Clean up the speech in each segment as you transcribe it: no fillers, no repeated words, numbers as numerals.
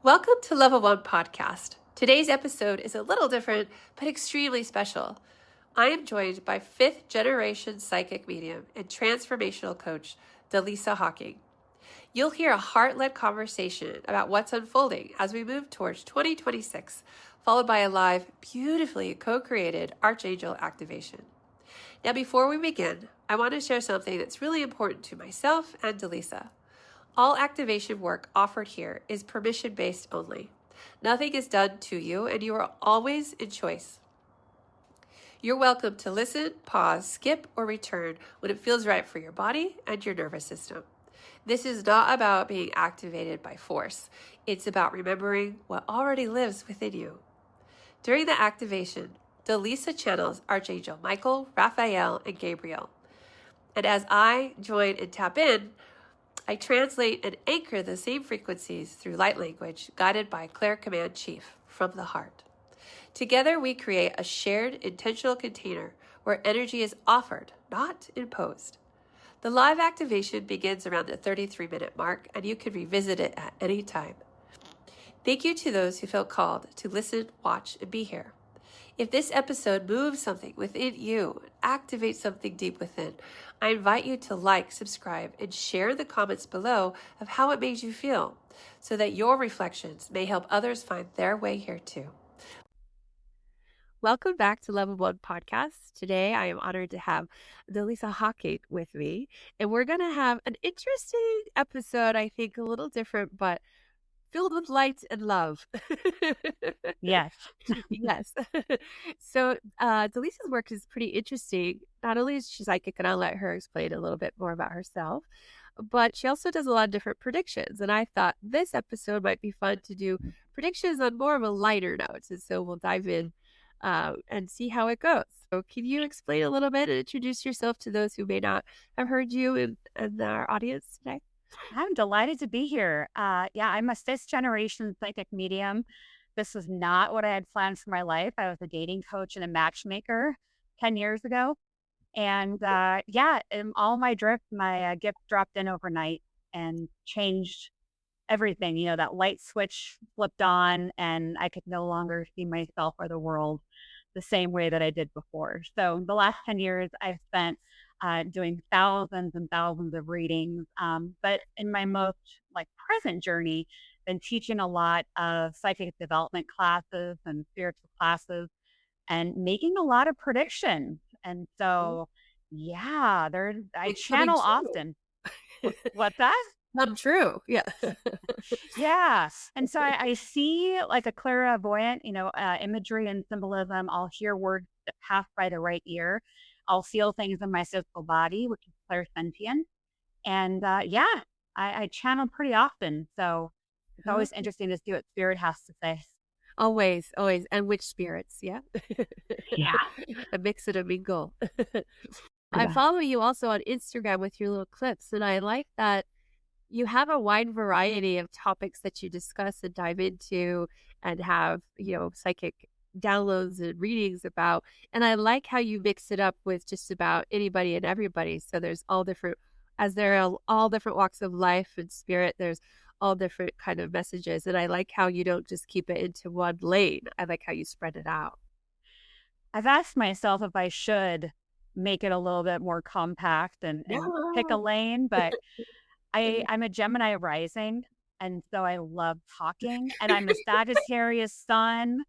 Welcome to Level 1 Podcast. Today's episode is a little different, but extremely special. I am joined by 5th generation psychic medium and transformational coach, Dallisa Hocking. You'll hear a heart-led conversation about what's unfolding as we move towards 2026, followed by a live, beautifully co-created Archangel activation. Now, before we begin, I want to share something that's really important to myself and Dallisa. All activation work offered here is permission-based only. Nothing is done to you, and you are always in choice. You're welcome to listen, pause, skip, or return when it feels right for your body and your nervous system. This is not about being activated by force. It's about remembering what already lives within you. During the activation, Dallisa channels Archangel Michael, Raphael, and Gabriel. And as I join and tap in, I translate and anchor the same frequencies through light language guided by Clair Command Chief from the heart. Together, we create a shared intentional container where energy is offered, not imposed. The live activation begins around the 33-minute mark, and you can revisit it at any time. Thank you to those who felt called to listen, watch, and be here. If this episode moves something within you, activates something deep within, I invite you to like, subscribe, and share in the comments below of how it made you feel so that your reflections may help others find their way here too. Welcome back to Level 1 Podcast. Today, I am honored to have Dallisa Hocking with me, and we're going to have an interesting episode, I think a little different, but filled with light and love. Yes. Yes. So Dallisa's work is pretty interesting. Not only is she psychic, and I'll let her explain a little bit more about herself, but she also does a lot of different predictions. And I thought this episode might be fun to do predictions on more of a lighter note. And so we'll dive in and see how it goes. So can you explain a little bit and introduce yourself to those who may not have heard you and our audience today? I'm delighted to be here. I'm a 5th generation psychic medium. This was not what I had planned for my life. I was a dating coach and a matchmaker 10 years ago. And in all my drift, my gift dropped in overnight and changed everything. You know, that light switch flipped on and I could no longer see myself or the world the same way that I did before. So the last 10 years I've spent doing thousands and thousands of readings. But in my most present journey, been teaching a lot of psychic development classes and spiritual classes and making a lot of predictions. And so, I channel often. What's that? Not true. Yeah. Yeah. And so I see like a clairvoyant, imagery and symbolism. I'll hear words that pass by the right ear. I'll feel things in my physical body, which is clairsentient. And I channel pretty often. So it's always interesting to see what spirit has to say. Always. And which spirits, yeah? Yeah. A mix and a mingle. I follow you also on Instagram with your little clips, and I like that you have a wide variety of topics that you discuss and dive into and have, psychic downloads and readings about. And I like how you mix it up with just about anybody and everybody. So there's all different, as there are all different walks of life and spirit, there's all different kind of messages. And I like how you don't just keep it into one lane. I like how you spread it out. I've asked myself if I should make it a little bit more compact and pick a lane, but I'm a Gemini rising, and so I love talking, and I'm a Sagittarius sun,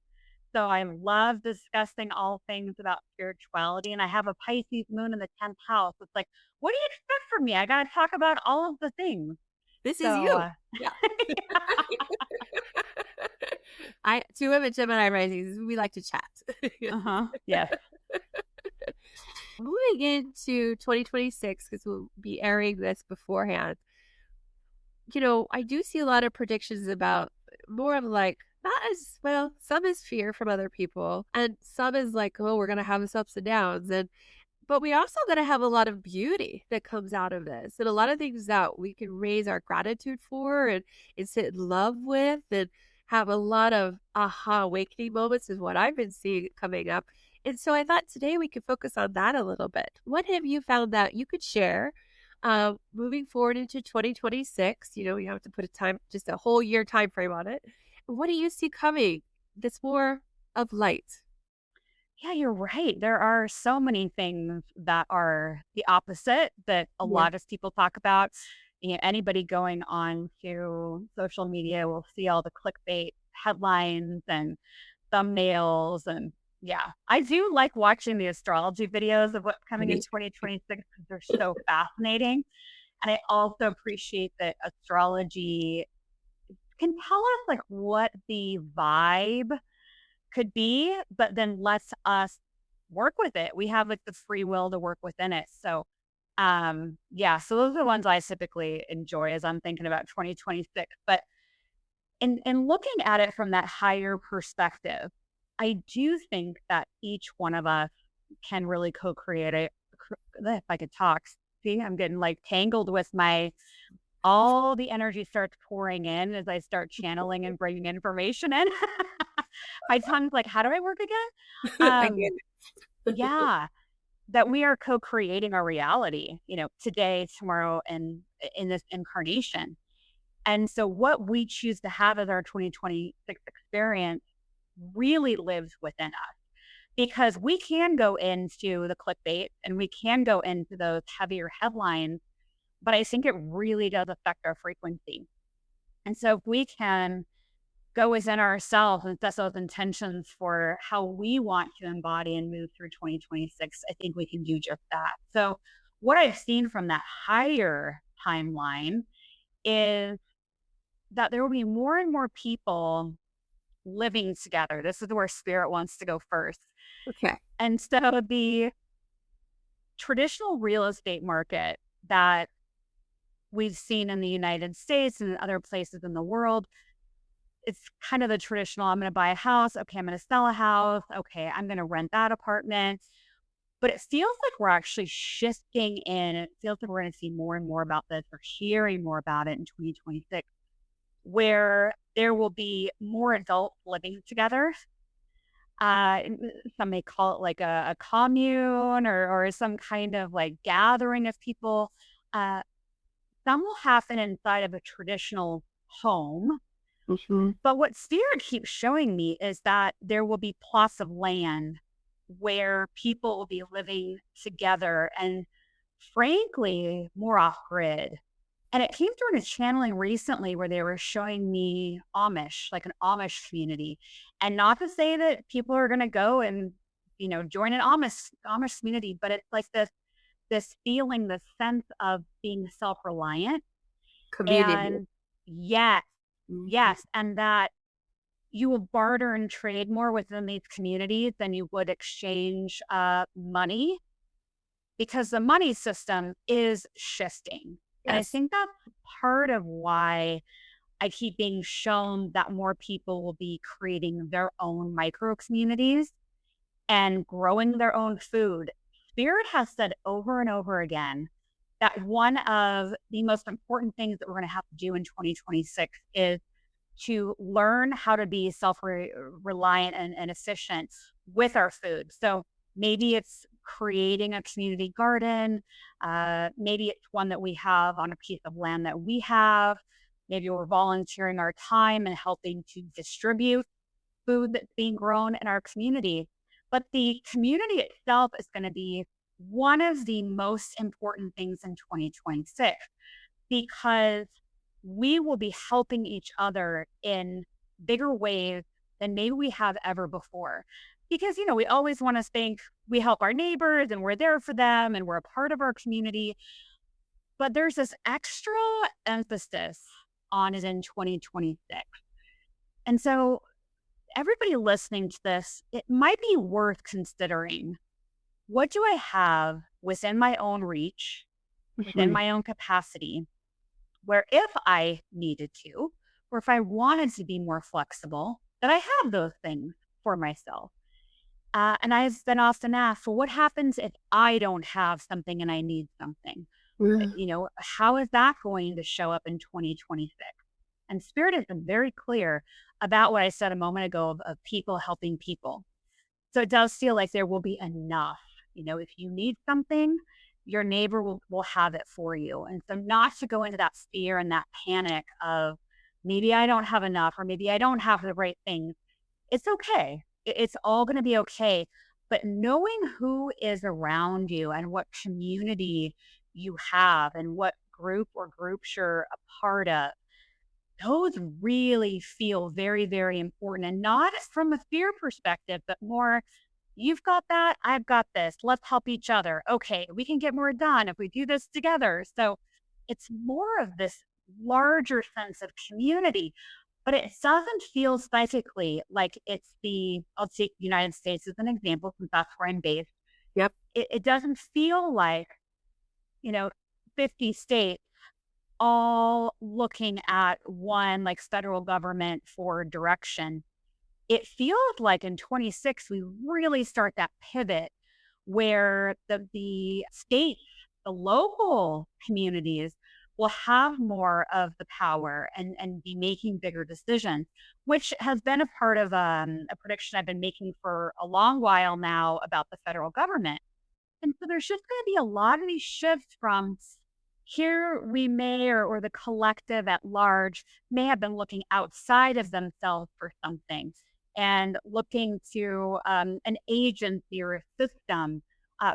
so I love discussing all things about spirituality, and I have a Pisces moon in the 10th house. It's like, what do you expect from me? I got to talk about all of the things. This is you. Yeah. I too am a Gemini rising. We like to chat. Yes. Moving into 2026, because we'll be airing this beforehand. I do see a lot of predictions about more of not as well. Some is fear from other people, and some is we're gonna have this ups and downs, but we also gonna have a lot of beauty that comes out of this, and a lot of things that we can raise our gratitude for and sit in love with, and have a lot of aha awakening moments is what I've been seeing coming up. And so I thought today we could focus on that a little bit. What have you found that you could share Moving forward into 2026, you have to put just a whole year time frame on it. What do you see coming that's more of light? Yeah, you're right. There are so many things that are the opposite that a Yeah. lot of people talk about. Anybody going on to social media will see all the clickbait headlines and thumbnails. And yeah, I do like watching the astrology videos of what's coming in Me. 2026 because they're so fascinating. And I also appreciate that astrology can tell us like what the vibe could be, but then lets us work with it. We have like the free will to work within it. So yeah, so those are the ones I typically enjoy as I'm thinking about 2026. But in looking at it from that higher perspective, I do think that each one of us can really co-create it. If I could talk, see, I'm getting like tangled with my all the energy starts pouring in as I start channeling and bringing information in. My tongue's like, how do I work again? I get it. Yeah, that we are co-creating our reality, today, tomorrow, and in this incarnation. And so what we choose to have as our 2026 experience really lives within us because we can go into the clickbait and we can go into those heavier headlines, but I think it really does affect our frequency. And so if we can go within ourselves and set those intentions for how we want to embody and move through 2026, I think we can do just that. So what I've seen from that higher timeline is that there will be more and more people living together. This is where spirit wants to go first. Okay. And so the traditional real estate market that we've seen in the United States and other places in the world, it's kind of the traditional, I'm going to buy a house. Okay, I'm going to sell a house. Okay, I'm going to rent that apartment. But it feels like we're actually shifting in. It feels like we're going to see more and more about this or hearing more about it in 2026, where there will be more adults living together. Some may call it like a commune or some kind of like gathering of people. Uh, some will happen inside of a traditional home. Mhm. But what spirit keeps showing me is that there will be plots of land where people will be living together and frankly more off grid. And it came through in a channeling recently where they were showing me Amish, like an Amish community. And not to say that people are going to go and, join an Amish community, but it's like this feeling, this sense of being self-reliant. Community. And yes, Mhm. yes. And that you will barter and trade more within these communities than you would exchange money because the money system is shifting. And I Yes. think that's part of why I keep being shown that more people will be creating their own micro communities and growing their own food. Spirit has said over and over again that one of the most important things that we're going to have to do in 2026 is to learn how to be self-reliant and efficient with our food. So maybe it's creating a community garden. Maybe it's one that we have on a piece of land that we have. Maybe we're volunteering our time and helping to distribute food that's being grown in our community. But the community itself is going to be one of the most important things in 2026 because we will be helping each other in bigger ways than maybe we have ever before. Because, we always want to think we help our neighbors and we're there for them and we're a part of our community. But there's this extra emphasis on it in 2026. And so, everybody listening to this, it might be worth considering what do I have within my own reach, within Mhm. my own capacity where if I needed to, or if I wanted to be more flexible, that I have those things for myself. And I've been often asked, well, what happens if I don't have something and I need something? Yeah. How is that going to show up in 2026? And Spirit has been very clear about what I said a moment ago of people helping people. So it does feel like there will be enough. If you need something, your neighbor will have it for you. And so not to go into that fear and that panic of maybe I don't have enough or maybe I don't have the right things. It's okay. It's all going to be okay. But knowing who is around you and what community you have and what group or groups you're a part of, those really feel very, very important. And not from a fear perspective, but more, you've got that, I've got this. Let's help each other. Okay, we can get more done if we do this together. So it's more of this larger sense of community, but it doesn't feel psychically like it's I'll take the United States as an example, since that's where I'm based. Yep. It doesn't feel like, you know, 50 states all looking at one like federal government for direction. It feels like in 26, we really start that pivot where the states, the local communities will have more of the power and be making bigger decisions, which has been a part of a prediction I've been making for a long while now about the federal government. And so there's just going to be a lot of these shifts from here we may, or the collective at large may have been looking outside of themselves for something and looking to an agency or a system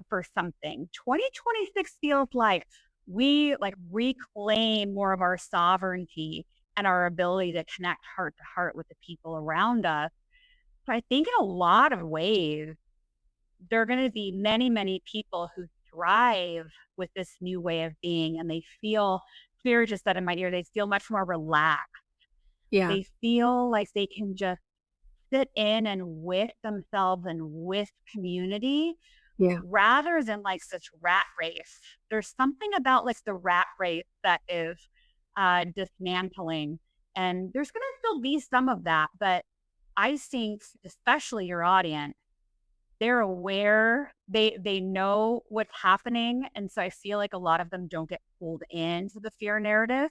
for something. 2026 feels like we like reclaim more of our sovereignty and our ability to connect heart to heart with the people around us. So I think in a lot of ways, there are going to be many, many people who thrive with this new way of being, and they feel, Spirit just said in my ear, they feel much more relaxed. Yeah. They feel like they can just sit in and with themselves and with community, Yeah. rather than like such rat race. There's something about like the rat race that is dismantling, and there's going to still be some of that, but I think especially your audience, they're aware, they know what's happening, and so I feel like a lot of them don't get pulled into the fear narrative.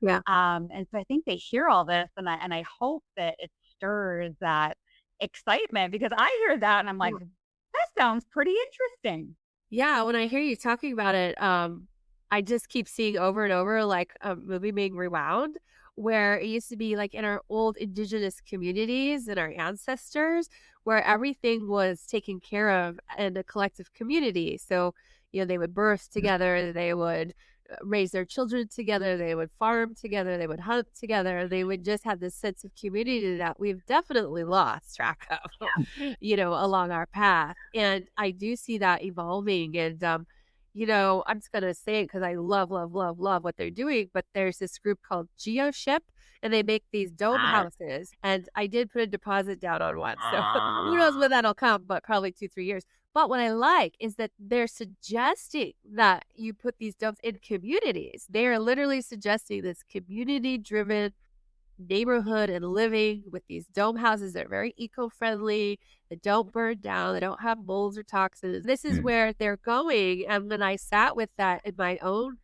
Yeah. And so I think they hear all this, and I hope that it stirs that excitement, because I hear that and I'm like, that sounds pretty interesting. Yeah, when I hear you talking about it, I just keep seeing over and over like a movie being rewound, where it used to be like in our old indigenous communities and our ancestors, where everything was taken care of in a collective community. So, they would birth together, they would raise their children together, they would farm together, they would hunt together, they would just have this sense of community that we've definitely lost track of, along our path. And I do see that evolving. And, I'm just going to say it because I love, love, love, love what they're doing. But there's this group called GeoShip, and they make these dome houses. And I did put a deposit down on one. So who knows when that'll come, but probably 2-3 years. But what I like is that they're suggesting that you put these domes in communities. They are literally suggesting this community-driven neighborhood and living with these dome houses that are very eco-friendly, that don't burn down, they don't have molds or toxins. This is where they're going. And when I sat with that in my own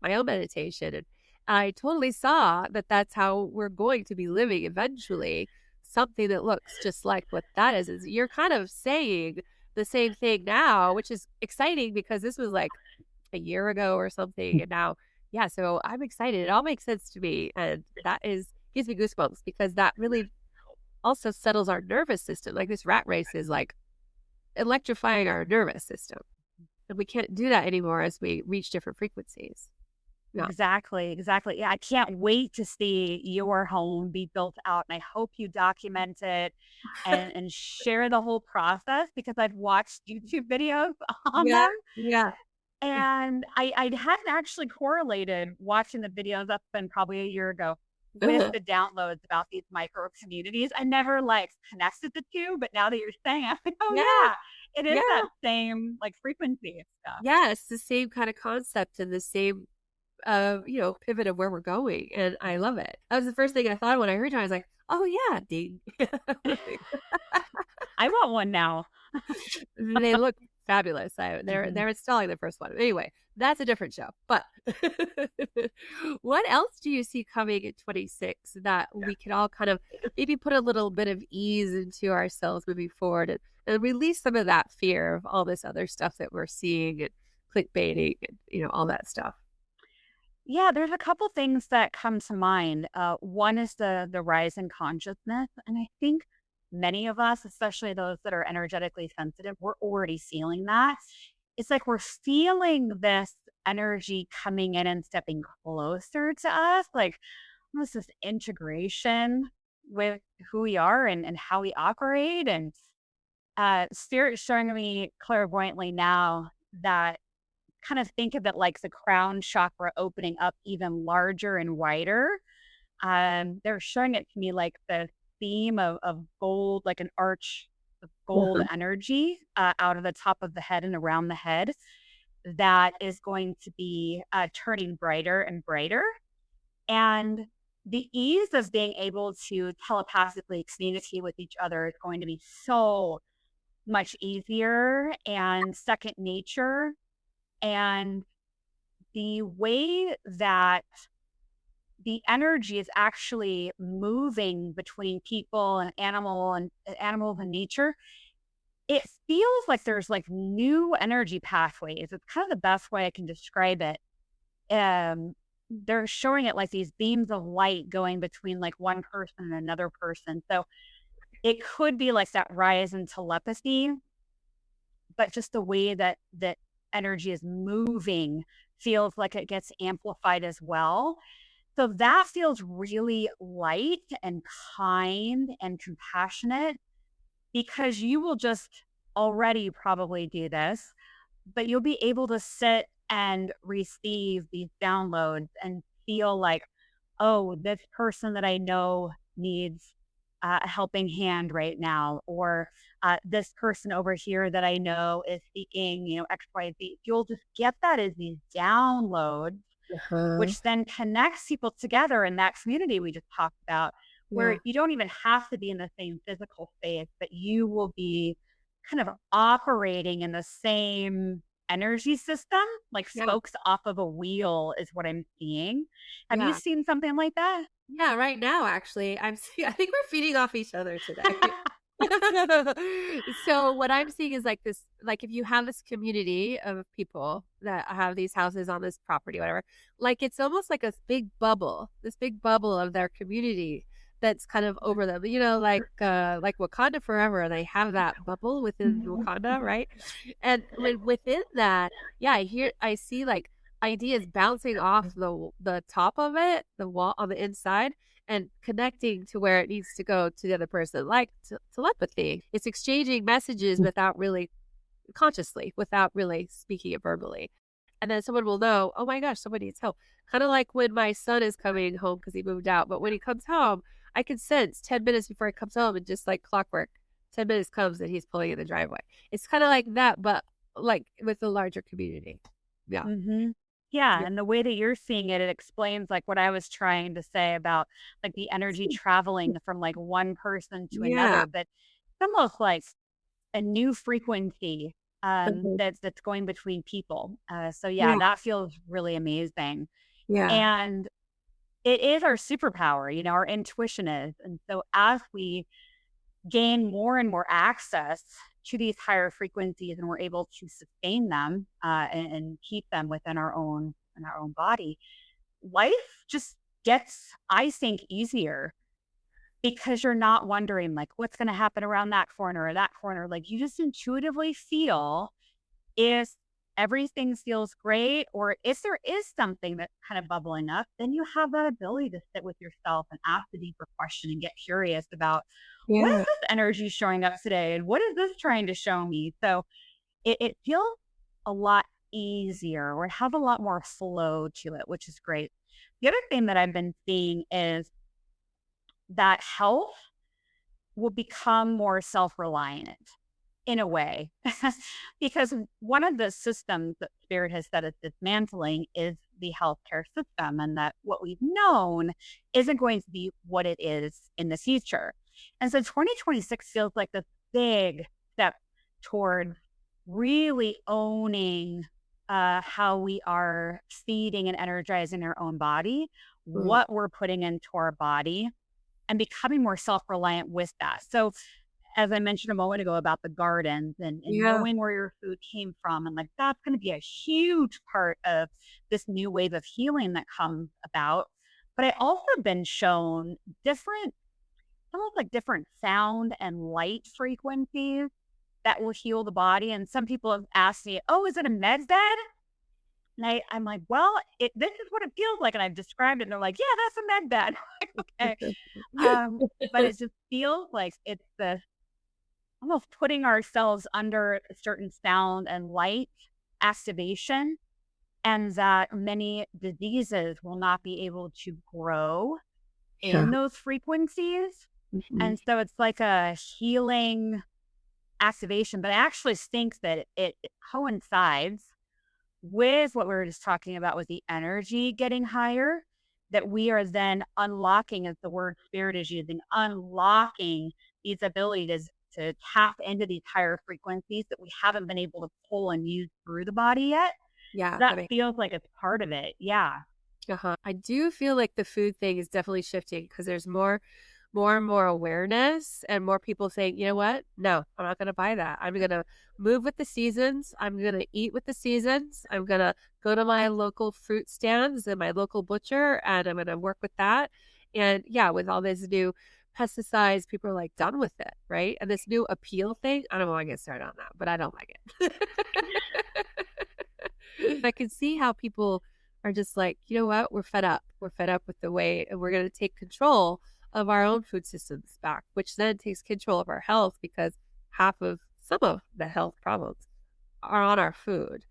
meditation, and I totally saw that that's how we're going to be living eventually, something that looks just like what that is you're kind of saying the same thing now, which is exciting because this was like a year ago or something. And now, yeah, so I'm excited. It all makes sense to me. And that gives me goosebumps because that really also settles our nervous system. Like this rat race is like electrifying our nervous system. And we can't do that anymore as we reach different frequencies. Yeah. Exactly. Yeah, I can't wait to see your home be built out. And I hope you document it and share the whole process, because I've watched YouTube videos on them. Yeah. And I hadn't actually correlated watching the videos, that's been probably a year ago, with the downloads about these micro communities. I never like connected the two, but now that you're saying, I'm like, oh yeah, it is that same like frequency and stuff. Yeah, it's the same kind of concept and the same pivot of where we're going. And I love it. That was the first thing I thought when I heard it. I was like, oh yeah, ding. I want one now. They look fabulous. They're installing the first one. Anyway, that's a different show. But what else do you see coming in 26 that we can all kind of maybe put a little bit of ease into ourselves moving forward and release some of that fear of all this other stuff that we're seeing and clickbaiting, and, all that stuff. Yeah, there's a couple things that come to mind. One is the rise in consciousness, and I think many of us, especially those that are energetically sensitive, we're already feeling that. It's like we're feeling this energy coming in and stepping closer to us, like almost this integration with who we are and how we operate. And Spirit's showing me clairvoyantly now that kind of think of it like the crown chakra opening up even larger and wider. They're showing it to me like the theme of gold, like an arch of gold Mhm. energy out of the top of the head and around the head that is going to be turning brighter and brighter. And the ease of being able to telepathically communicate with each other is going to be so much easier and second nature. And the way that the energy is actually moving between people and animals and nature, it feels like there's like new energy pathways. It's kind of the best way I can describe it. They're showing it like these beams of light going between like one person and another person. So it could be like that rise in telepathy, but just the way that energy is moving feels like it gets amplified as well. So that feels really light and kind and compassionate because you will just already probably do this, but you'll be able to sit and receive these downloads and feel like, oh, this person that I know needs a helping hand right now, or this person over here that I know is seeking, X, Y, Z. You'll just get that as these downloads, Uh-huh. which then connects people together in that community we just talked about, where Yeah. you don't even have to be in the same physical space, but you will be kind of operating in the same energy system, like Yeah. spokes off of a wheel is what I'm seeing. Have you Yeah. seen something like that? Yeah, right now, actually, I think we're feeding off each other today. So what I'm seeing is like this, like if you have this community of people that have these houses on this property, whatever, like it's almost like a big bubble, this big bubble of their community that's kind of over them, like Wakanda Forever, they have that bubble within Wakanda, right? And within that, yeah, I see like ideas bouncing off the top of it, the wall on the inside, and connecting to where it needs to go to the other person, like telepathy. It's exchanging messages without really consciously, without really speaking it verbally. And then someone will know, oh my gosh, someone needs help. Kind of like when my son is coming home because he moved out. But when he comes home, I can sense 10 minutes before he comes home, and just like clockwork, 10 minutes comes and he's pulling in the driveway. It's kind of like that, but like with the larger community. Yeah. Mhm. Yeah, Yeah. and the way that you're seeing it, it explains, like, what I was trying to say about, like, the energy traveling from, like, one person to Yeah. another, but it's almost like a new frequency, Mhm. that's going between people. So yeah, Yeah. that feels really amazing, Yeah. and it is our superpower, our intuition is, and so as we gain more and more access to these higher frequencies and we're able to sustain them and keep them within our own body, life just gets, I think, easier because you're not wondering like what's going to happen around that corner or that corner. Like you just intuitively feel if everything feels great, or if there is something that's kind of bubbling up, then you have that ability to sit with yourself and ask the deeper question and get curious about what is Yeah. this energy showing up today and what is this trying to show me. So it feels a lot easier, or have a lot more flow to it, which is great. The other thing that I've been seeing is that health will become more self-reliant in a way, because one of the systems that Spirit has said is dismantling is the healthcare system, and that what we've known isn't going to be what it is in the future. And so 2026 feels like this big step toward really owning how we are feeding and energizing our own body, Mm. what we're putting into our body, and becoming more self reliant with that. So as I mentioned a moment ago about the gardens and Yeah. knowing where your food came from. And like, that's going to be a huge part of this new wave of healing that comes about. But I also been shown different, almost like different sound and light frequencies that will heal the body. And some people have asked me, oh, is it a med bed? And I'm like, well, this is what it feels like. And I've described it. And they're like, yeah, that's a med bed. Okay. But it just feels like it's the almost putting ourselves under a certain sound and light activation, and that many diseases will not be able to grow Yeah. in those frequencies. Mhm. And so it's like a healing activation. But I actually think that it coincides with what we were just talking about with the energy getting higher, that we are then unlocking, as the word spirit is using, unlocking these abilities to tap into these higher frequencies that we haven't been able to pull and use through the body yet. Yeah, that That makes feels like it's part of it. Yeah. uh-huh. I do feel like the food thing is definitely shifting because there's more and more awareness and more people saying, you know what? No, I'm not going to buy that. I'm going to move with the seasons. I'm going to eat with the seasons. I'm going to go to my local fruit stands and my local butcher and I'm going to work with that. And yeah, with all these new pesticides, people are like done with it, right? And this new appeal thing, I don't want to get started on that, but I don't like it. I can see how people are just like, you know what? We're fed up. We're fed up with the way, and we're going to take control of our own food systems back, which then takes control of our health because some of the health problems are on our food.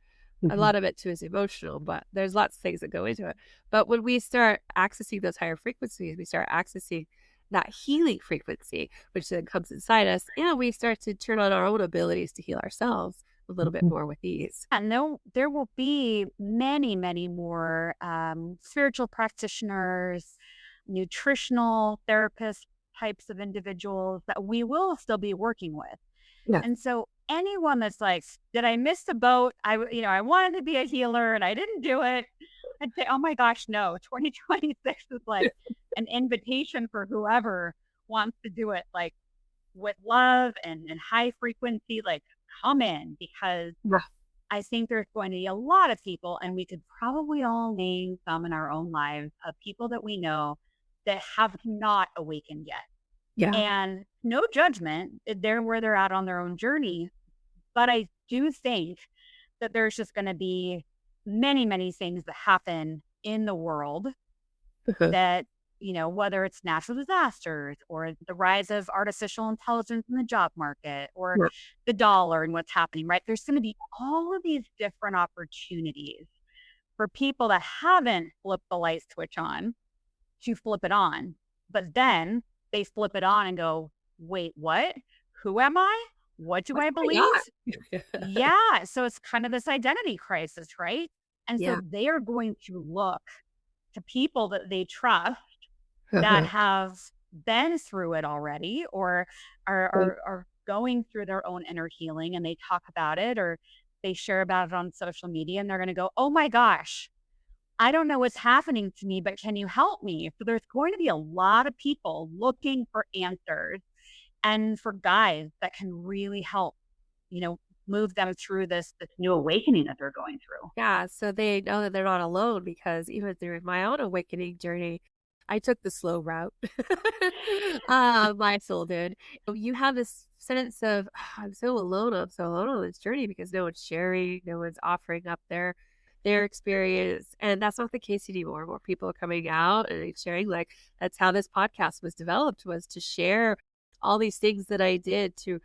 A Mhm. lot of it too is emotional, but there's lots of things that go into it. But when we start accessing those higher frequencies, we start accessing that healing frequency, which then comes inside us, and we start to turn on our own abilities to heal ourselves a little bit more with ease. And there will be many, many more spiritual practitioners, nutritional therapist types of individuals that we will still be working with. Yeah. And so anyone that's like, did I miss the boat? I wanted to be a healer and I didn't do it. I'd say, oh my gosh, no, 2026 is like an invitation for whoever wants to do it, like with love and high frequency, like come in, because Yeah. I think there's going to be a lot of people, and we could probably all name some in our own lives of people that we know that have not awakened yet. Yeah. And no judgment, they're where they're at on their own journey. But I do think that there's just going to be many, many things that happen in the world Uh-huh. that, whether it's natural disasters or the rise of artificial intelligence in the job market or Yeah. the dollar and what's happening, right? There's going to be all of these different opportunities for people that haven't flipped the light switch on to flip it on. But then they flip it on and go, wait, what? Who am I? What do What's I going believe? on? Yeah. So it's kind of this identity crisis, right? And so Yeah. they are going to look to people that they trust that Uh-huh. have been through it already, or are going through their own inner healing, and they talk about it or they share about it on social media, and they're going to go, oh my gosh, I don't know what's happening to me, but can you help me? So there's going to be a lot of people looking for answers and for guides that can really help, you know, move them through this new awakening that they're going through. Yeah, so they know that they're not alone because even through my own awakening journey, I took the slow route. My soul did. You have this sense of, "Ah, I'm so alone. I'm so alone on this journey because no one's sharing, no one's offering up their experience. And that's not the case anymore. More people are coming out and sharing. Like that's how this podcast was developed, was to share all these things that I did to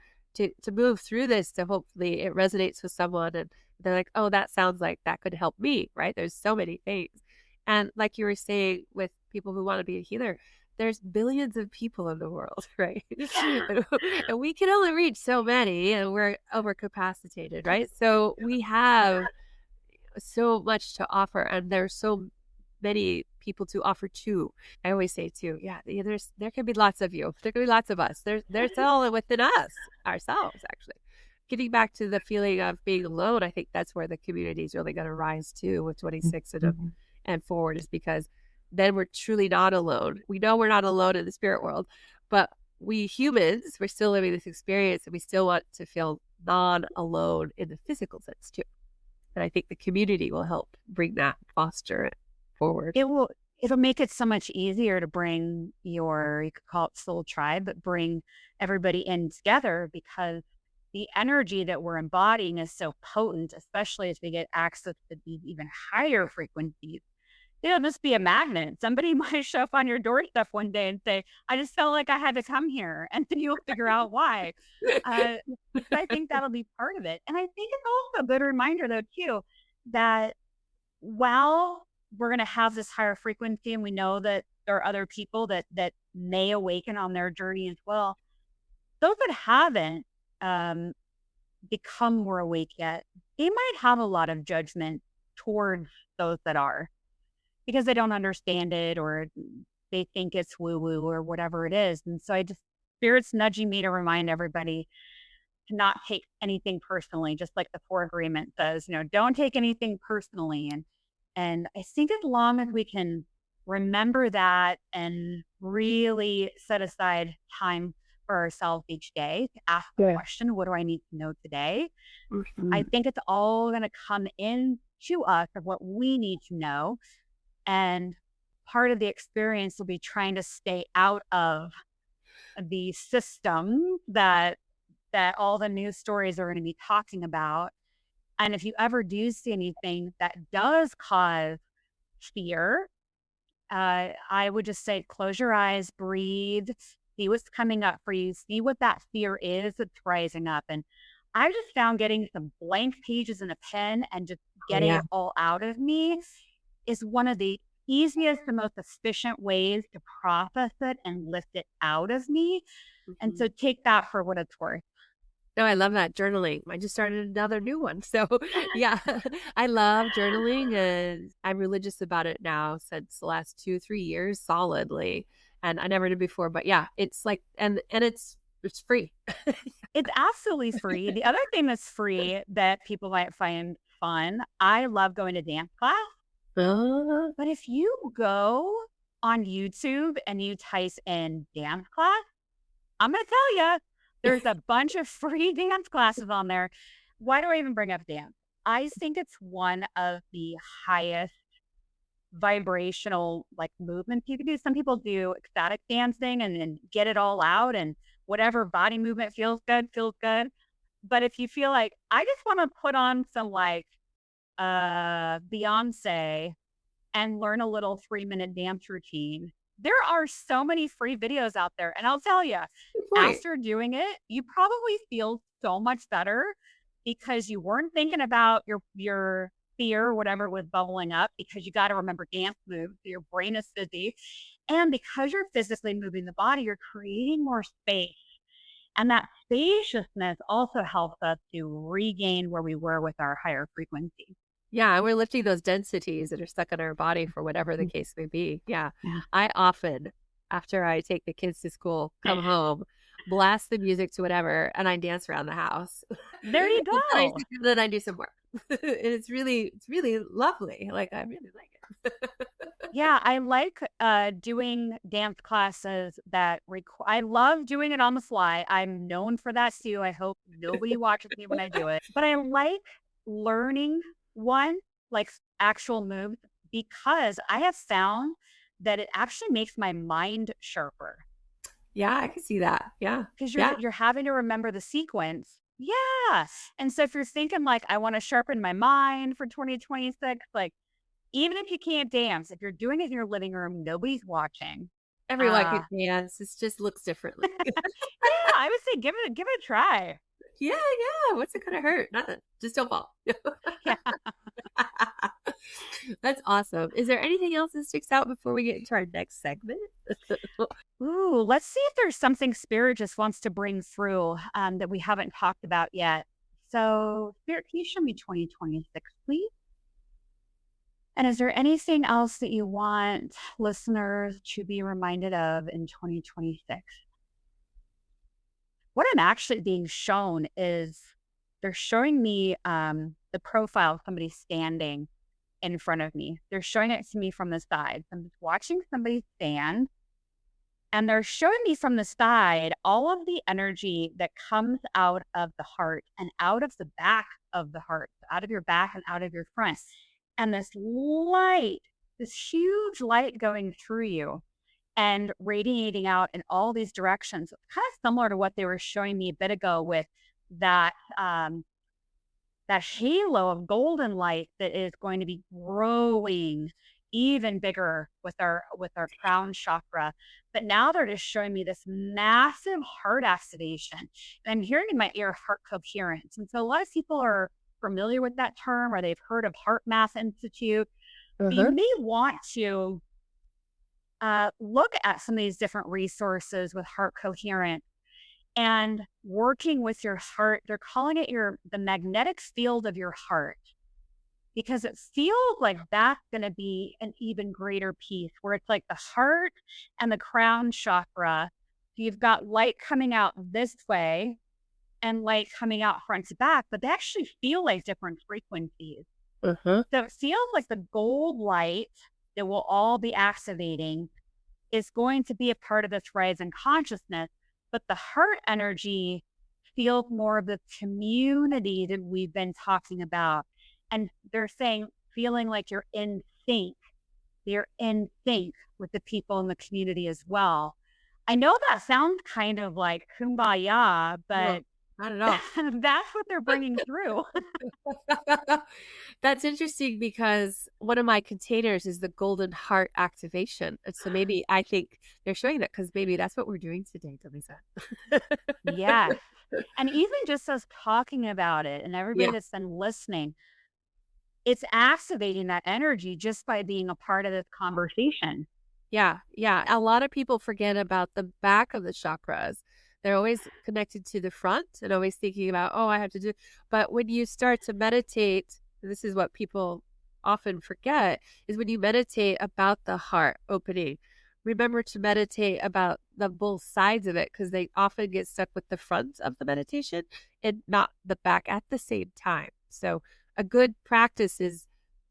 move through this, to hopefully it resonates with someone and they're like, oh, that sounds like that could help me, right? There's so many things. And like you were saying with people who want to be a healer, there's billions of people in the world, right? And we can only reach so many and we're overcapacitated, right? So we have so much to offer and there's so many people to offer to. I always say too, yeah, there could be lots of you. There could be lots of us. There's all within us, ourselves, actually. Getting back to the feeling of being alone, I think that's where the community is really going to rise to with 26 Mhm. and forward, is because then we're truly not alone. We know we're not alone in the spirit world, but we humans, we're still living this experience, and we still want to feel non-alone in the physical sense too. And I think the community will help bring that, foster it forward. It'll make it so much easier to bring you could call it soul tribe, but bring everybody in together, because the energy that we're embodying is so potent, especially as we get access to these even higher frequencies. It'll just be a magnet. Somebody might show up on your doorstep one day and say, I just felt like I had to come here. And then you'll figure out why. But I think that'll be part of it. And I think it's also a good reminder, though, too, that while we're going to have this higher frequency and we know that there are other people that may awaken on their journey as well, those that haven't become more awake yet, they might have a lot of judgment towards those that are, because they don't understand it, or they think it's woo-woo or whatever it is. And so Spirit's nudging me to remind everybody to not take anything personally, just like the Four Agreement says, don't take anything personally. And I think as long as we can remember that and really set aside time for ourselves each day to ask the question, what do I need to know today? Mm-hmm. I think it's all going to come in to us of what we need to know. And part of the experience will be trying to stay out of the system that all the news stories are going to be talking about. And if you ever do see anything that does cause fear, I would just say, close your eyes, breathe, see what's coming up for you, see what that fear is that's rising up. And I just found getting some blank pages and a pen and just getting it all out of me is one of the easiest and most efficient ways to process it and lift it out of me. Mm-hmm. And so take that for what it's worth. No, I love that journaling. I just started another new one. So yeah, I love journaling, and I'm religious about it now since the last 2-3 years solidly. And I never did before, but yeah, it's like, and it's free. It's absolutely free. The other thing that's free that people might find fun, I love going to dance class. But if you go on YouTube and you type in dance class, I'm going to tell you, there's a bunch of free dance classes on there. Why do I even bring up dance? I think it's one of the highest vibrational movements you can do. Some people do ecstatic dancing and get it all out, and whatever body movement feels good. But if you feel like, I just want to put on some Beyonce and learn a little 3-minute dance routine, there are so many free videos out there. And I'll tell you, after doing it, you probably feel so much better, because you weren't thinking about your fear or whatever was bubbling up, because you got to remember dance moves. So your brain is busy. And because you're physically moving the body, you're creating more space. And that spaciousness also helps us to regain where we were with our higher frequency. Yeah, we're lifting those densities that are stuck in our body for whatever the case may be. Yeah. I often, after I take the kids to school, come home, blast the music to whatever, and I dance around the house. There you go. Then I do some work. And it's really lovely. I really like it. Yeah, I like doing dance classes that I love doing it on the fly. I'm known for that too. I hope nobody watches me when I do it. But I like learning actual moves, because I have found that it actually makes my mind sharper. Yeah, I can see that. Yeah. Because you're having to remember the sequence. Yeah. And so if you're thinking I want to sharpen my mind for 2026, even if you can't dance, if you're doing it in your living room, nobody's watching. Everyone can dance. It just looks differently. Yeah, I would say give it a try. Yeah. What's it gonna hurt? Nothing. Just don't fall. Yeah. That's awesome. Is there anything else that sticks out before we get into our next segment? Ooh, let's see if there's something Spirit just wants to bring through that we haven't talked about yet. So, Spirit, can you show me 2026, please? And is there anything else that you want listeners to be reminded of in 2026? What I'm actually being shown is they're showing me the profile of somebody standing in front of me. They're showing it to me from the side. I'm just watching somebody stand, And they're showing me from the side all of the energy that comes out of the heart and out of the back of the heart, out of your back and out of your front. And this light, this huge light going through you and radiating out in all these directions, kind of similar to what they were showing me a bit ago with that that halo of golden light that is going to be growing even bigger with our crown chakra. But now they're just showing me this massive heart activation. And I'm hearing in my ear heart coherence. And so a lot of people are familiar with that term, or they've heard of Heart Math Institute. But you Uh-huh. may want to look at some of these different resources with heart coherence and working with your heart. They're calling it the magnetic field of your heart, because it feels like that's going to be an even greater piece where it's like the heart and the crown chakra. You've got light coming out this way and light coming out front to back, but they actually feel like different frequencies. Uh-huh. So it feels like the gold light that will all be activating is going to be a part of this rise in consciousness, but the heart energy feels more of the community that we've been talking about. And they're saying, feeling like you're in sync. You're in sync with the people in the community as well. I know that sounds kind of like kumbaya, No, but not at all. that's what they're bringing through. That's interesting because one of my containers is the golden heart activation. And so maybe I think they're showing that because maybe that's what we're doing today, Dallisa. Yes. And even just us talking about it and everybody Yeah. that's been listening, it's activating that energy just by being a part of this conversation. Yeah. Yeah. A lot of people forget about the back of the chakras. They're always connected to the front and always thinking about, oh, I have to do. But when you start to meditate, this is what people often forget, is when you meditate about the heart opening. Remember to meditate about the both sides of it, because they often get stuck with the front of the meditation and not the back at the same time. So a good practice is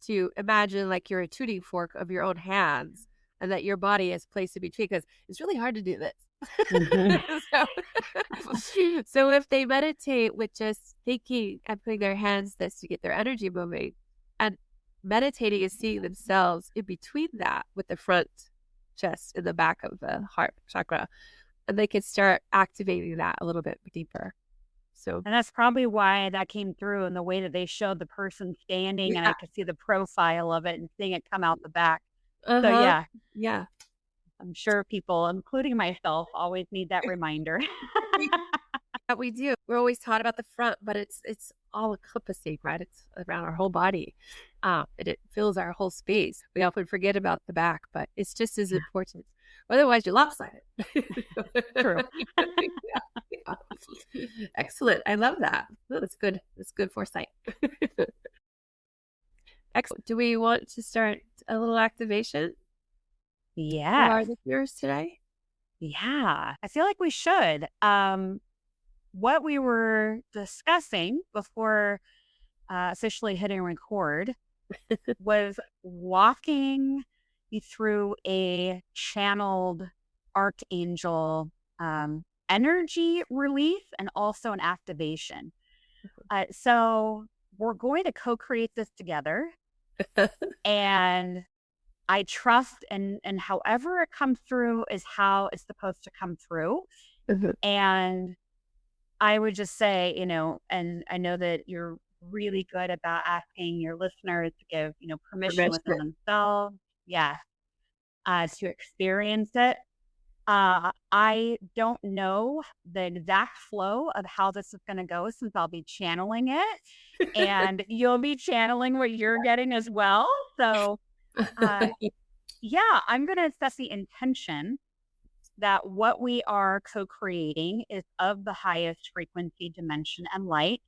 to imagine like you're a tuning fork of your own hands and that your body is placed in between, because it's really hard to do this. Mhm. so, so if they meditate with just thinking and putting their hands this to get their energy moving, and meditating is seeing themselves in between that with the front chest and the back of the heart chakra, and they can start activating that a little bit deeper. So And that's probably why that came through in the way that they showed the person standing, and I yeah. could see the profile of it and seeing it come out the back. So Uh-huh. yeah, Yeah. I'm sure people, including myself, always need that reminder. Yeah, we do. We're always taught about the front, but it's all encompassing, right? It's around our whole body. And it fills our whole space. We often forget about the back, but it's just as important. Otherwise, you're lopsided. True. Yeah, yeah. Excellent. I love that. Oh, that's good. That's good foresight. Excellent. Do we want to start a little activation for Yes. our listeners today? Yeah. I feel like we should. What we were discussing before officially hitting record was walking you through a channeled archangel energy release and also an activation. So we're going to co-create this together, and I trust and however it comes through is how it's supposed to come through. Mhm. And I would just say, and I know that you're really good about asking your listeners to give, permission within Permission. themselves. Yeah. To experience it. I don't know the exact flow of how this is going to go, since I'll be channeling it and you'll be channeling what you're getting as well. So, uh, yeah, I'm going to set the intention that what we are co-creating is of the highest frequency, dimension, and light.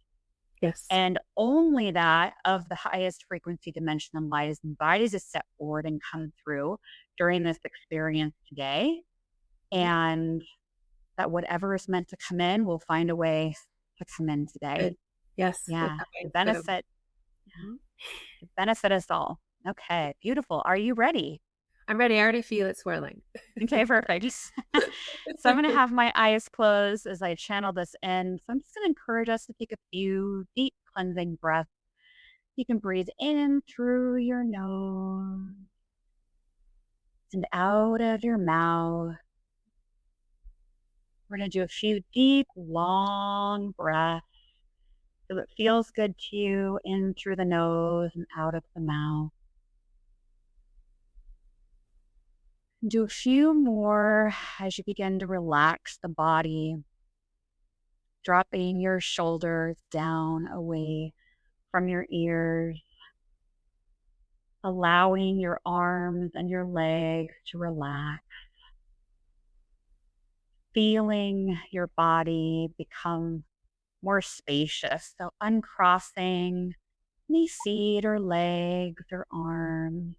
Yes. And only that of the highest frequency, dimension, and light is invited to step forward and come through during this experience today. And that whatever is meant to come in will find a way to come in today. Good. Yes. With Yeah. that To mindset of benefit, mhm. to benefit us all. Okay. Beautiful. Are you ready? I'm ready. I already feel it swirling. Okay, perfect. So I'm going to have my eyes closed as I channel this in. So I'm just going to encourage us to take a few deep cleansing breaths. You can breathe in through your nose and out of your mouth. We're going to do a few deep, long breaths so it feels good to you in through the nose and out of the mouth. Do a few more as you begin to relax the body, dropping your shoulders down away from your ears, allowing your arms and your legs to relax, feeling your body become more spacious. So uncrossing any feet or legs or arms,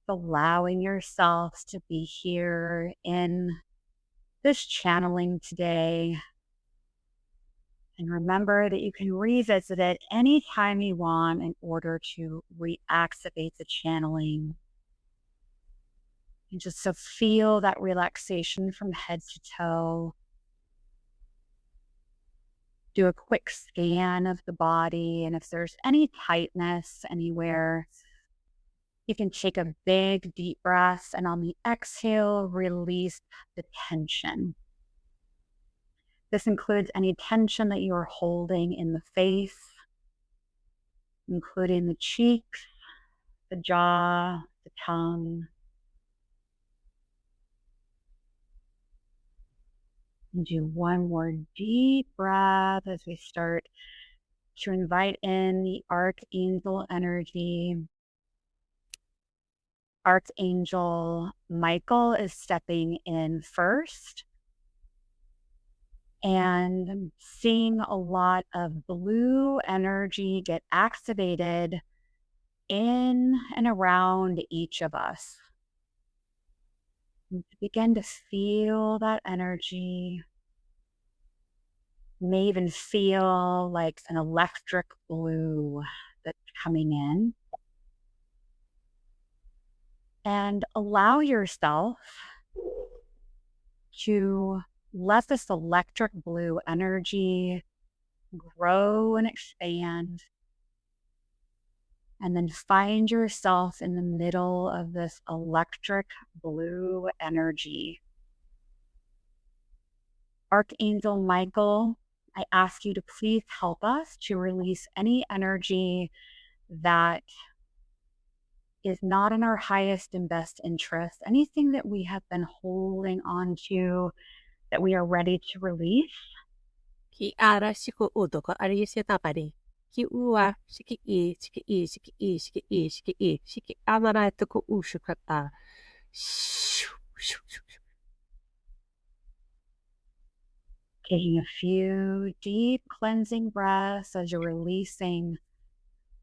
allowing yourself to be here in this channeling today. And remember that you can revisit it anytime you want in order to reactivate the channeling. And just to feel that relaxation from head to toe. Do a quick scan of the body, and if there's any tightness anywhere, you can take a big deep breath, and on the exhale, release the tension. This includes any tension that you are holding in the face, including the cheeks, the jaw, the tongue. And do one more deep breath as we start to invite in the Archangel energy. Archangel Michael is stepping in first. And I'm seeing a lot of blue energy get activated in and around each of us. And begin to feel that energy. You may even feel like an electric blue that's coming in. And allow yourself to let this electric blue energy grow and expand. And then find yourself in the middle of this electric blue energy. Archangel Michael, I ask you to please help us to release any energy that is not in our highest and best interest, anything that we have been holding on to that we are ready to release. Ki ara shiku udo ko ari tapari. Ki ua shiki e shiki e shiki e shiki e shiki e shiki amara tuku ushukata. Taking a few deep cleansing breaths as you're releasing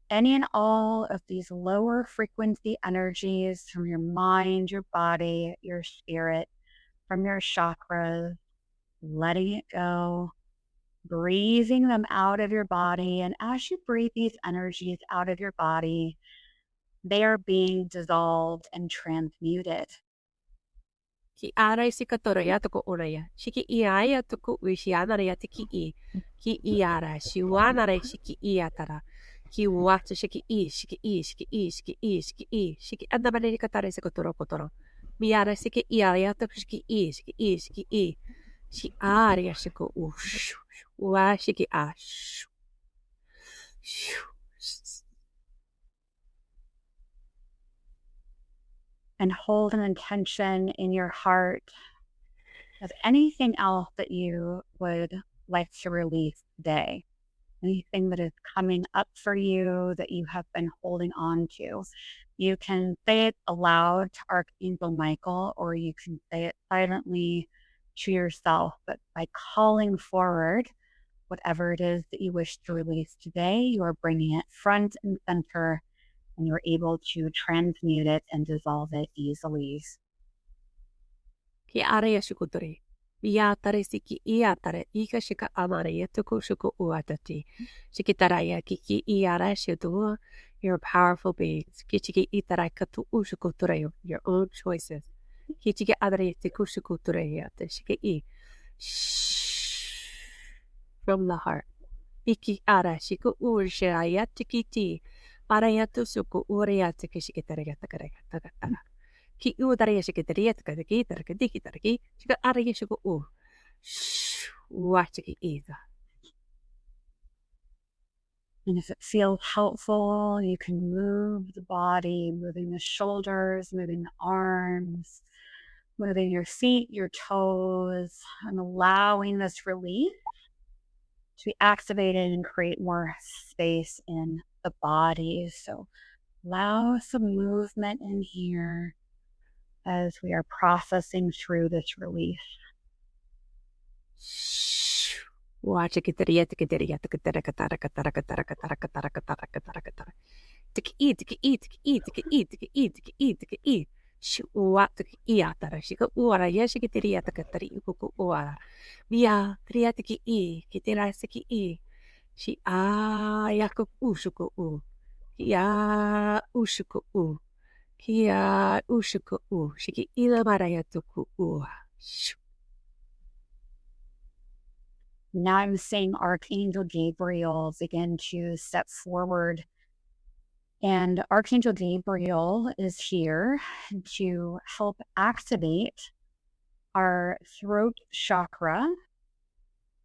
any and all of these lower frequency energies from your mind, your body, your spirit, from your chakras, letting it go, breathing them out of your body. And as you breathe these energies out of your body, they are being dissolved and transmuted. Ki ara sikatoro ya tuku oraya. Shiki I aya tuku uishianara ya tiki I. Ki I ara shiwanara shiki I atara. Ki wata shiki I shiki I shiki I shiki I shiki I shiki andamari katara sikatoro kotoro. Miara shiki I aya tuku shiki I shiki I shiki I. Shi aria shiku ush. Wa shiki ash. And hold an intention in your heart of anything else that you would like to release today. Anything that is coming up for you that you have been holding on to. You can say it aloud to Archangel Michael, or you can say it silently to yourself. But by calling forward whatever it is that you wish to release today, you are bringing it front and center, and you're able to transmute it and dissolve it easily. Ki ara ya shikutori. Viatare siki iatare ika shika amare yetuku shuku uatati. Shikitaraya kiki iara shitu. You're a powerful being. Kichiki itarai katu ushuku ture your own choices. Kichiki adare tiku shuku ture yate shiki i. From the heart. Iki ara shiku urshaya tikiti. Parayatu suku uriate kishikitare takara. Ki udaria shikitaria takaki tarakadiki taraki. Shika aria shuku u. Watchiki either. And if it feels helpful, you can move the body, moving the shoulders, moving the arms, moving your feet, your toes, and allowing this relief to be activated and create more space in the body. So allow some movement in here as we are processing through this relief. Watch it. Eat. What to eat? She got water. Yes, she get the Riatakatari water. Via Triatiki e, Kitirasiki e. She yaku ushuku u. Ya ushuku u. Kia ushuku u. Shiki ila marayatuku u. Now I'm seeing Archangel Gabriel begin to step forward. And Archangel Gabriel is here to help activate our throat chakra.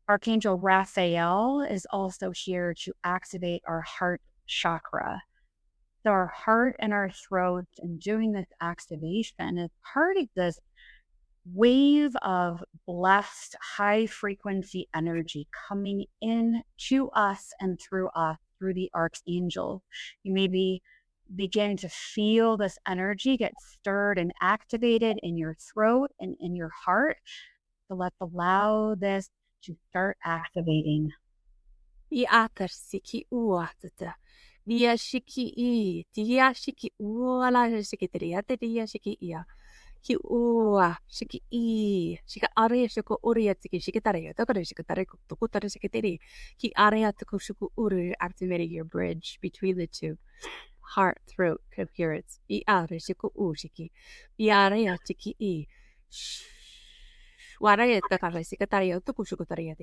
Archangel Raphael is also here to activate our heart chakra. So our heart and our throat, and doing this activation is part of this wave of blessed high frequency energy coming in to us and through the archangel. You may begin to feel this energy get stirred and activated in your throat and in your heart. So let's allow this to start activating. Siki uatata. Via shiki e. Tia shiki uala shiki triata dia shiki ia. Ki ua shiki e. Shika area shiko uria tiki shiki taria. Takara shika tareku tokutara shiki tiri. Ki area tuku shuku uru, activating your bridge between the two. Heart, throat, coherence. I area shiko u shiki. I area shiki e. Waraya takara shika taria tuku shuku taria.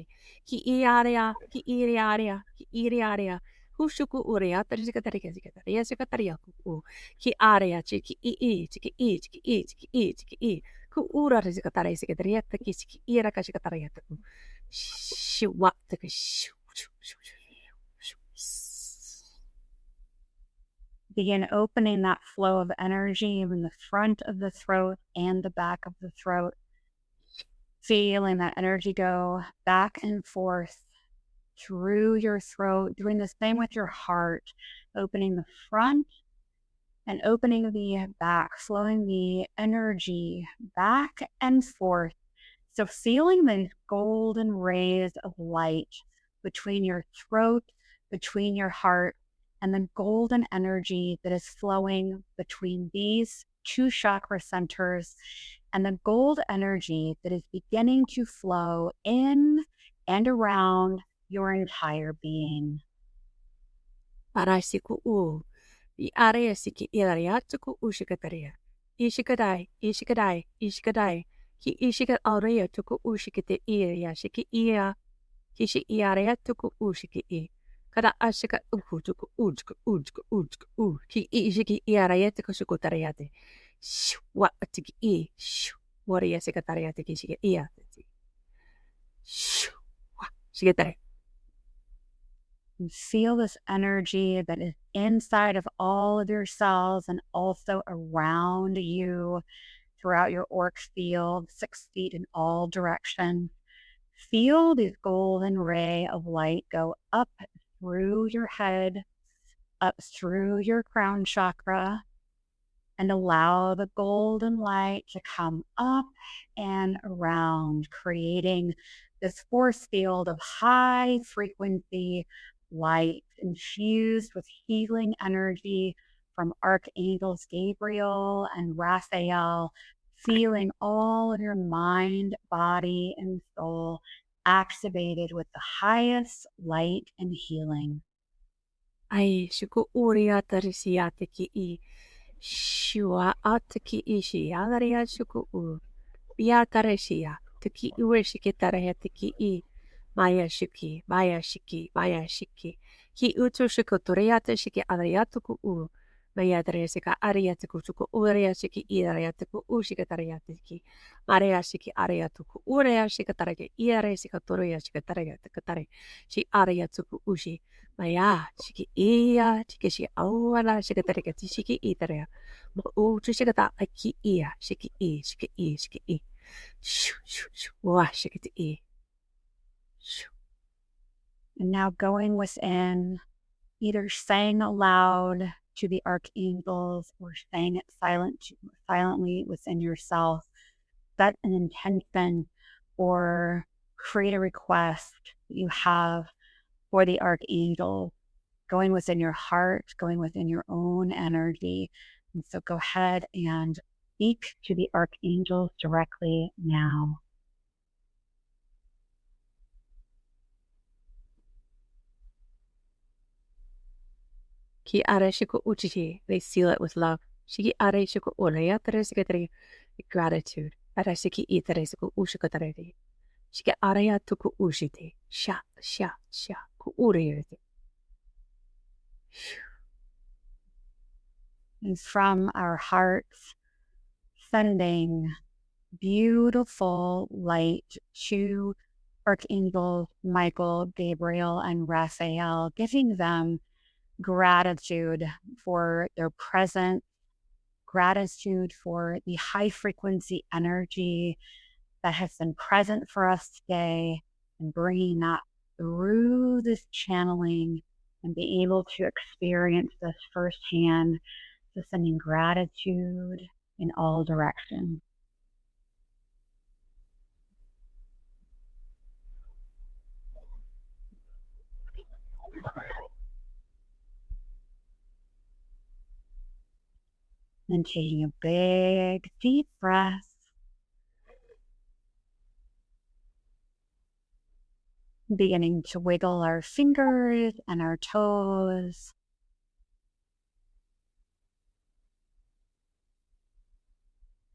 Ki area, ki area, ki area. Hushuku urea tarishikataria sikataria ku ki area chiki chiki ku ura risikataria sikataria ki ira kashikataria ku shiwa taka Begin opening that flow of energy in the front of the throat and the back of the throat. Feeling that energy go back and forth through your throat, doing the same with your heart, opening the front and opening the back, flowing the energy back and forth. So feeling the golden rays of light between your throat, between your heart, and the golden energy that is flowing between these two chakra centers, and the gold energy that is beginning to flow in and around your entire being. Parasiku u the area siki ilaria tuku ushikataria ishikadai ki ishikat area tuku ushikite ia shiki ia kishi iarea tuku ushiki i kada ashika uku tuku u ki ishiki iarea tuku shukutariate what tiki i waria sikatariate ki shiki ia shikatari. And feel this energy that is inside of all of your cells and also around you throughout your auric field, 6 feet in all directions. Feel this golden ray of light go up through your head, up through your crown chakra, and allow the golden light to come up and around, creating this force field of high frequency light infused with healing energy from Archangels Gabriel and Raphael, feeling all of your mind, body, and soul activated with the highest light and healing. Ai, shuku uri atari si ate ki I. Shua ate ki I shi alaria shuku u. Biatare shia. Te ki ure shikitare ate ki I. Maya shiki, maya shiki, maya shiki. Ki utu shuku turiate shiki ariatuku u. Maya dare shika ariatuku shuku urea shiki I ariatuku u shikatariate ki. Maria shiki ariatuku urea shikatarake iare shikatoria shikatare katare. Shi ariatuku ushi. Maya shiki ia shiki shi awala shikatarake shiki itarea. Mo u shikata aki ia shiki I shiki I shiki I. Shoo shoo shoo. Wa shikiti I. And now going within, either saying aloud to the archangels or saying it silently within yourself, set an intention or create a request that you have for the archangel, going within your heart, going within your own energy. And so go ahead and speak to the archangels directly now. Ki are shiku uchihi. They seal it with love. Shiki are shiku ulaya teresikatari. Gratitude. Are shiki itere siku ushikatarari. Shiki araya tuku ushite. Sha, sha, sha. Ku uriyate. And from our hearts, sending beautiful light to Archangels Michael, Gabriel, and Raphael, giving them gratitude for their presence, gratitude for the high frequency energy that has been present for us today, and bringing that through this channeling and being able to experience this firsthand. So sending gratitude in all directions. And taking a big, deep breath. Beginning to wiggle our fingers and our toes.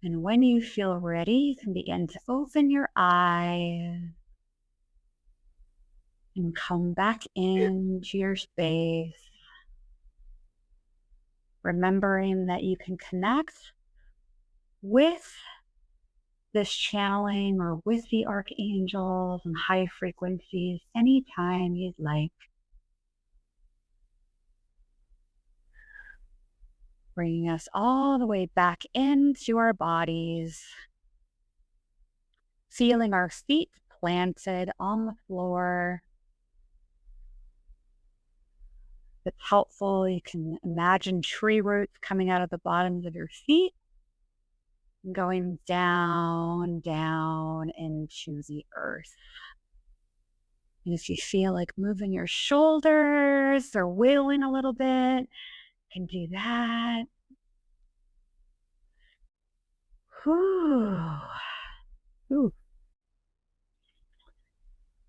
And when you feel ready, you can begin to open your eyes and come back into your space. Remembering that you can connect with this channeling or with the archangels and high frequencies anytime you'd like. Bringing us all the way back into our bodies. Feeling our feet planted on the floor. If it's helpful, you can imagine tree roots coming out of the bottoms of your feet, going down, down into the earth. And if you feel like moving your shoulders or wiggling a little bit, you can do that. Whew. Ooh.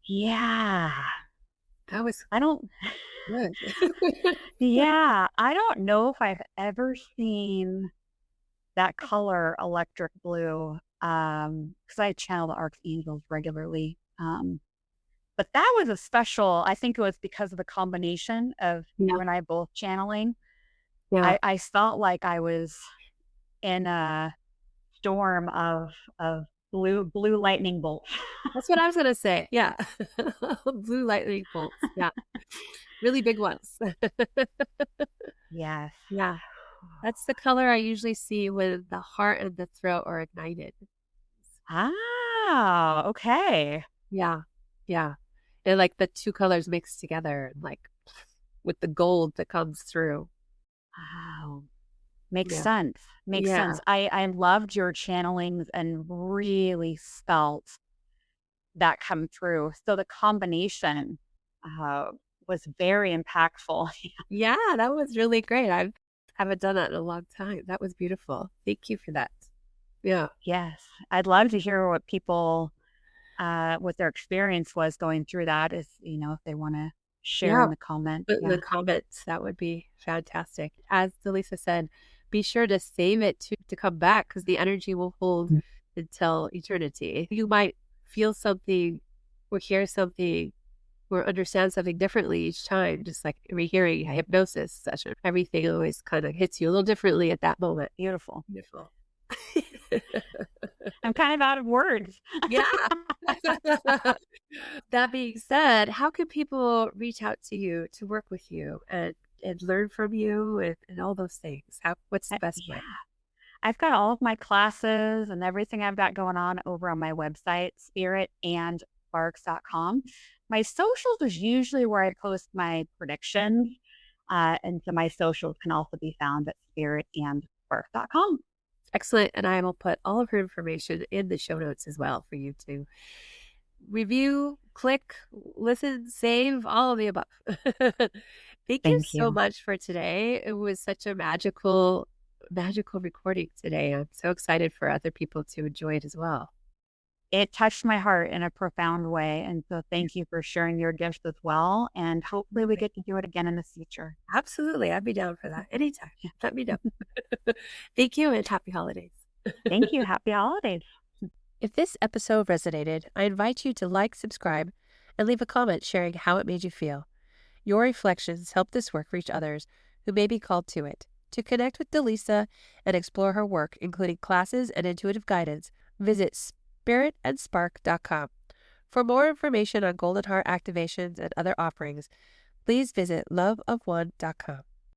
Yeah. That was I don't good. Yeah, I don't know if I've ever seen that color, electric blue, because I channel the archangels regularly. But that was a special, I think it was because of the combination of Yeah. you and I both channeling. Yeah. I felt like I was in a storm of blue lightning bolts. That's what I was gonna say. Yeah. Blue lightning bolts. Yeah. Really big ones. Yes. Yeah. That's the color I usually see when the heart and the throat are ignited. Ah, okay. Yeah. Yeah. And like the two colors mixed together, like with the gold that comes through. Wow. Makes Yeah. sense. Makes Yeah. sense. I loved your channelings and really felt that come through. So the combination was very impactful. Yeah, that was really great. I haven't done that in a long time. That was beautiful. Thank you for that. Yeah. Yes. I'd love to hear what people, what their experience was going through that if they want to share Yeah. in the comment. Put in Yeah. the comments. That would be fantastic. As Dallisa said, be sure to save it to come back because the energy will hold until eternity. You might feel something or hear something or understand something differently each time, just like rehearing a hypnosis session. Everything always kind of hits you a little differently at that moment. Beautiful. Beautiful. I'm kind of out of words. Yeah. That being said, how can people reach out to you to work with you and learn from you and all those things? What's the best Yeah. way? I've got all of my classes and everything I've got going on over on my website, spiritandsparks.com. My socials is usually where I post my predictions. And so my socials can also be found at spiritandsparks.com. Excellent. And I will put all of her information in the show notes as well for you to review, click, listen, save, all of the above. Thank you so much for today. It was such a magical recording today. I'm so excited for other people to enjoy it as well. It touched my heart in a profound way. And so thank you for sharing your gifts as well. And hopefully we get to do it again in the future. Absolutely. I'd be down for that anytime. Let me know. Thank you and happy holidays. Thank you. Happy holidays. If this episode resonated, I invite you to like, subscribe, and leave a comment sharing how it made you feel. Your reflections help this work reach others who may be called to it. To connect with Dallisa and explore her work, including classes and intuitive guidance, visit spiritandspark.com. For more information on Golden Heart activations and other offerings, please visit loveofone.com.